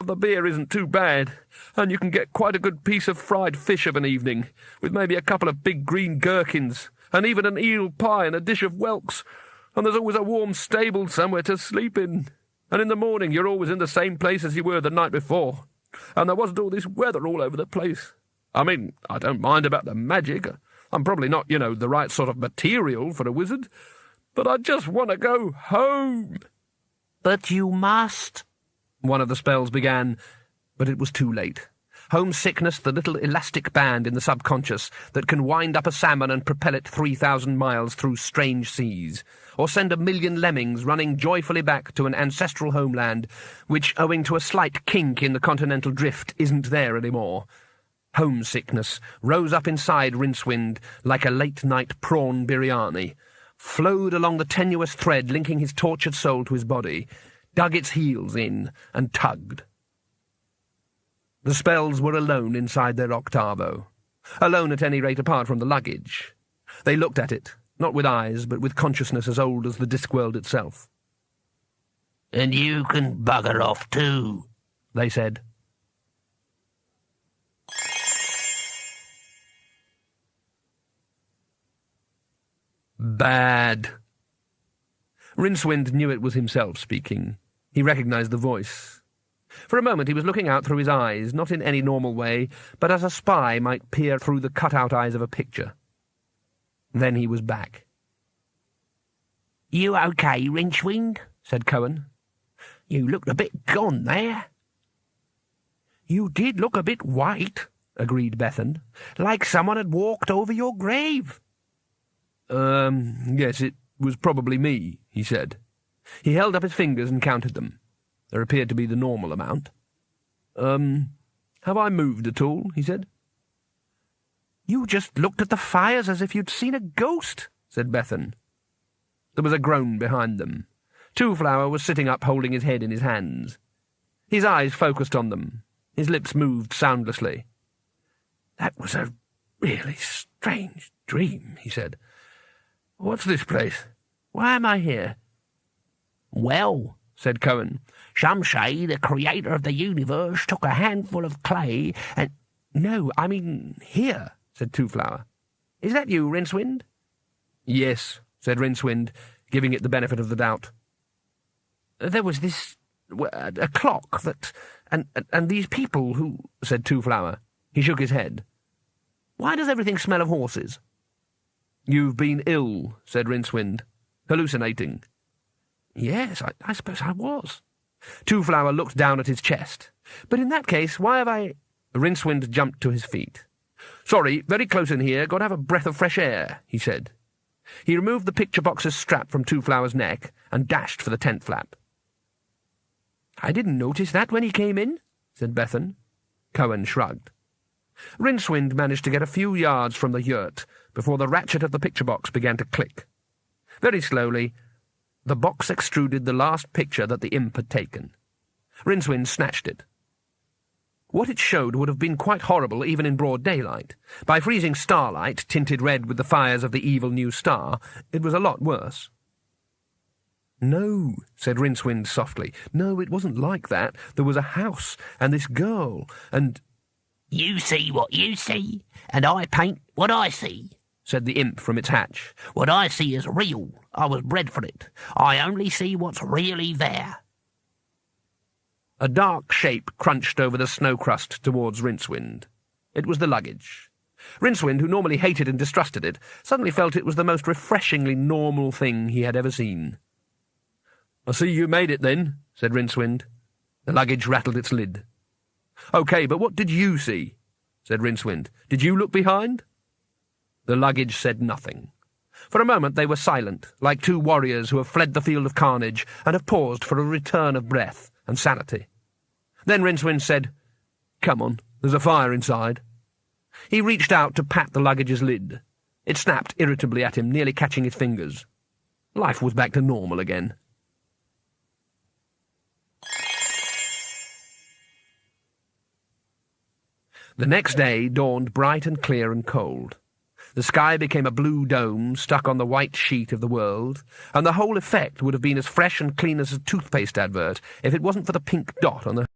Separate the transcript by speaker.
Speaker 1: The beer isn't too bad, and you can get quite a good piece of fried fish of an evening, with maybe a couple of big green gherkins, and even an eel pie and a dish of whelks, and there's always a warm stable somewhere to sleep in, and in the morning you're always in the same place as you were the night before, and there wasn't all this weather all over the place. I mean, I don't mind about the magic. I'm probably not, the right sort of material for a wizard, but I just want to go home."
Speaker 2: "But you must,"
Speaker 1: one of the spells began, but it was too late. Homesickness, the little elastic band in the subconscious that can wind up a salmon and propel it 3,000 miles through strange seas, or send 1,000,000 lemmings running joyfully back to an ancestral homeland which, owing to a slight kink in the continental drift, isn't there anymore. Homesickness rose up inside Rincewind like a late-night prawn biryani, flowed along the tenuous thread linking his tortured soul to his body, dug its heels in, and tugged. The spells were alone inside their octavo. Alone, at any rate, apart from the luggage. They looked at it, not with eyes, but with consciousness as old as the Discworld itself.
Speaker 2: "And you can bugger off too,"
Speaker 1: they said. Bad. Rincewind knew it was himself speaking. He recognized the voice. For a moment he was looking out through his eyes, not in any normal way, but as a spy might peer through the cut-out eyes of a picture. Then he was back.
Speaker 2: "You okay, Rincewind?" said Cohen. "You looked a bit gone there."
Speaker 1: "You did look a bit white," agreed Bethan,
Speaker 2: "like someone had walked over your grave."
Speaker 1: Yes, it was probably me," he said. He held up his fingers and counted them. There appeared to be the normal amount. Have I moved at all?" he said.
Speaker 2: "You just looked at the fires as if you'd seen a ghost," said Bethan.
Speaker 1: There was a groan behind them. Twoflower was sitting up holding his head in his hands. His eyes focused on them. His lips moved soundlessly. "That was a really strange dream," he said. "What's this place? Why am I here?"
Speaker 2: "Well," said Cohen, "some say the creator of the universe took a handful of clay and—"
Speaker 1: "No, I mean here," said Twoflower. "Is that you, Rincewind?" "Yes," said Rincewind, giving it the benefit of the doubt. "There was a clock that... and these people who—" said Twoflower. He shook his head. "Why does everything smell of horses?" "You've been ill," said Rincewind. "Hallucinating." "Yes, I suppose I was." Twoflower looked down at his chest. "But in that case, why have I—" Rincewind jumped to his feet. "Sorry, very close in here. Got to have a breath of fresh air," he said. He removed the picture box's strap from Twoflower's neck and dashed for the tent flap. "I didn't notice that when he came in," said Bethan. Cohen shrugged. Rincewind managed to get a few yards from the yurt before the ratchet of the picture box began to click. Very slowly, the box extruded the last picture that the imp had taken. Rincewind snatched it. What it showed would have been quite horrible even in broad daylight. By freezing starlight, tinted red with the fires of the evil new star, it was a lot worse. "No," said Rincewind softly. "No, it wasn't like that. There was a house, and this girl, and—"
Speaker 2: "You see what you see, and I paint what I see," said the imp from its hatch. "What I see is real. I was bred for it. I only see what's really there."
Speaker 1: A dark shape crunched over the snow crust towards Rincewind. It was the luggage. Rincewind, who normally hated and distrusted it, suddenly felt it was the most refreshingly normal thing he had ever seen. "I see you made it, then," said Rincewind. The luggage rattled its lid. "OK, but what did you see?" said Rincewind. "Did you look behind?" The luggage said nothing. For a moment they were silent, like two warriors who have fled the field of carnage and have paused for a return of breath and sanity. Then Rincewind said, "Come on, there's a fire inside." He reached out to pat the luggage's lid. It snapped irritably at him, nearly catching his fingers. Life was back to normal again. The next day dawned bright and clear and cold. The sky became a blue dome stuck on the white sheet of the world, and the whole effect would have been as fresh and clean as a toothpaste advert if it wasn't for the pink dot on the